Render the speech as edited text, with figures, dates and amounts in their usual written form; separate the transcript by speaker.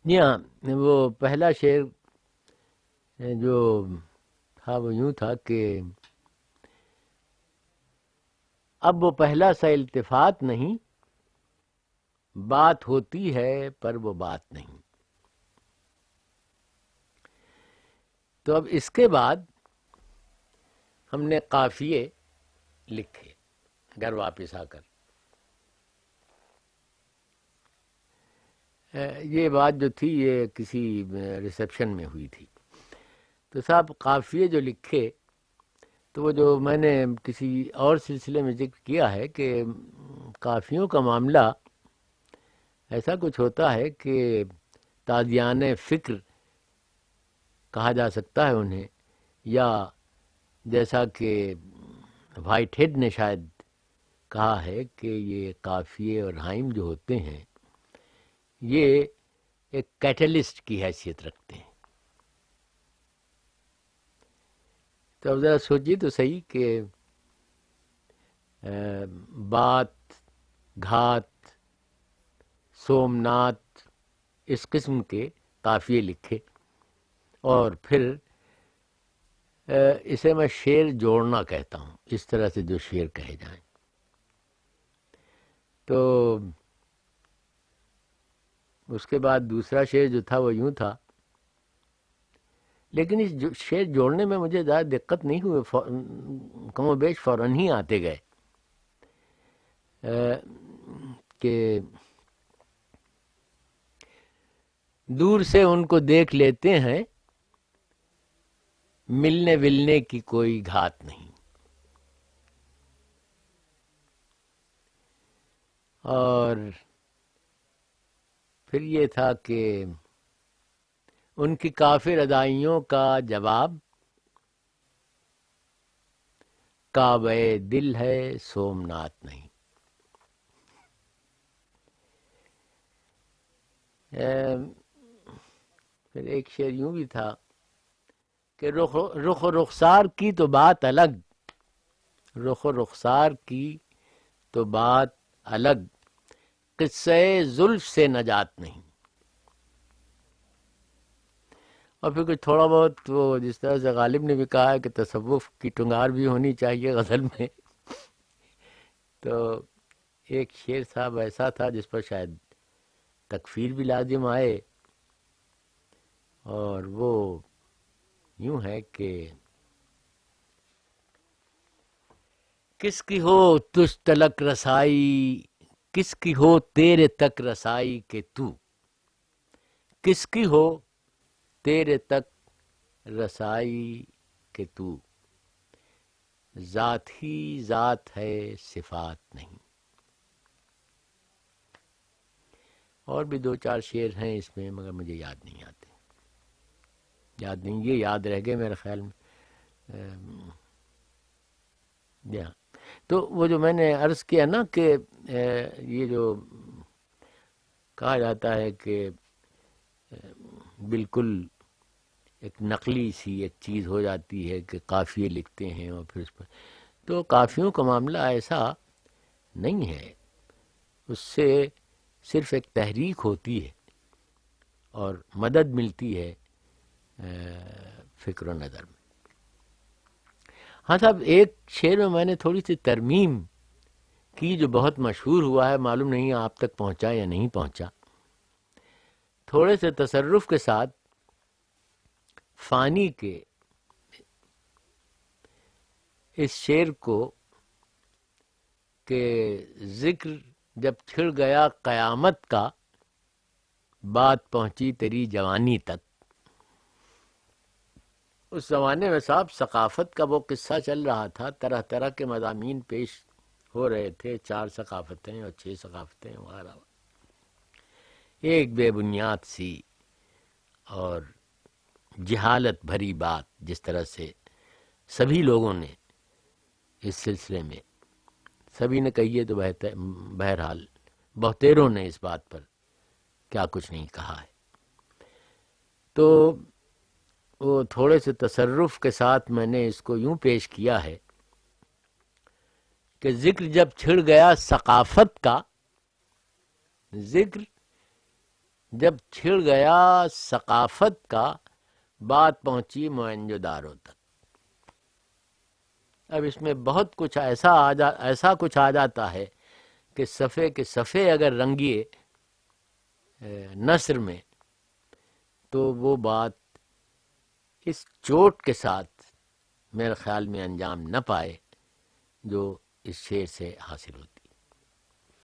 Speaker 1: جی ہاں، وہ پہلا شعر جو تھا وہ یوں تھا کہ اب وہ پہلا سا التفات نہیں، بات ہوتی ہے پر وہ بات نہیں۔ تو اب اس کے بعد ہم نے قافیے لکھے گھر واپس آ کر۔ یہ بات جو تھی یہ کسی ریسیپشن میں ہوئی تھی، تو صاحب قافیے جو لکھے، تو وہ جو میں نے کسی اور سلسلے میں ذکر کیا ہے کہ قافیوں کا معاملہ ایسا کچھ ہوتا ہے کہ تادیان فکر کہا جا سکتا ہے انہیں، یا جیسا کہ وائٹ ہیڈ نے شاید کہا ہے کہ یہ قافیے اور رائم جو ہوتے ہیں یہ ایک کیٹلسٹ کی حیثیت رکھتے ہیں۔ تو اب ذرا سوچیے تو صحیح کہ بات، گھات، سومنات، اس قسم کے قافیے لکھے، اور پھر اسے میں شعر جوڑنا کہتا ہوں، اس طرح سے جو شعر کہے جائیں۔ تو اس کے بعد دوسرا شعر جو تھا وہ یوں تھا، لیکن اس شعر جوڑنے میں مجھے زیادہ دقت نہیں ہوئی، کم و بیش فوراً ہی آتے گئے کہ دور سے ان کو دیکھ لیتے ہیں، ملنے ولنے کی کوئی گھات نہیں۔ اور پھر یہ تھا کہ ان کی کافر ادائیوں کا جواب کعبہ دل ہے سومنات نہیں۔ پھر ایک شعر یوں بھی تھا کہ رخ و رخسار کی تو بات الگ، رخ و رخسار کی تو بات الگ، قصے زلف سے نجات نہیں۔ اور پھر کچھ تھوڑا بہت وہ جس طرح سے غالب نے بھی کہا ہے کہ تصوف کی ٹنگار بھی ہونی چاہیے غزل میں، تو ایک شعر صاحب ایسا تھا جس پر شاید تکفیر بھی لازم آئے، اور وہ یوں ہے کہ کس کی ہو تجھ تلک رسائی، کس کی ہو تیرے تک رسائی کہ تو، کس کی ہو تیرے تک رسائی کہ تو، ذات ہی ذات ہے صفات نہیں۔ اور بھی دو چار شعر ہیں اس میں مگر مجھے یاد نہیں آتے، یاد نہیں، یہ یاد رہ گئے میرے خیال میں۔ جی ہاں، تو وہ جو میں نے عرض کیا نا کہ یہ جو کہا جاتا ہے کہ بالکل ایک نقلی سی ایک چیز ہو جاتی ہے کہ قافیے لکھتے ہیں اور پھر اس پر، تو قافیوں کا معاملہ ایسا نہیں ہے، اس سے صرف ایک تحریک ہوتی ہے اور مدد ملتی ہے فکر و نظر میں۔ ہاں صاحب، ایک شعر میں نے تھوڑی سی ترمیم کی جو بہت مشہور ہوا ہے، معلوم نہیں آپ تک پہنچا یا نہیں پہنچا۔ تھوڑے سے تصرف کے ساتھ فانی کے اس شعر کو کہ ذکر جب چھڑ گیا قیامت کا، بات پہنچی تیری جوانی تک۔ اس زمانے میں صاحب ثقافت کا وہ قصہ چل رہا تھا، طرح طرح کے مضامین پیش ہو رہے تھے، 4 ثقافتیں اور 6 ثقافتیں وغیرہ، ایک بے بنیاد سی اور جہالت بھری بات جس طرح سے سبھی لوگوں نے اس سلسلے میں، سبھی نے کہی ہے تو بہرحال بہتیروں نے اس بات پر کیا کچھ نہیں کہا ہے۔ تو وہ تھوڑے سے تصرف کے ساتھ میں نے اس کو یوں پیش کیا ہے کہ ذکر جب چھڑ گیا ثقافت کا، ذکر جب چھڑ گیا ثقافت کا، بات پہنچی موئنجو دارو تک۔ اب اس میں بہت کچھ ایسا کچھ آ جاتا ہے کہ صفحے کے صفحے اگر رنگیے نثر میں، تو وہ بات اس چوٹ کے ساتھ میرے خیال میں انجام نہ پائے جو اس شعر سے حاصل ہوتی ہے۔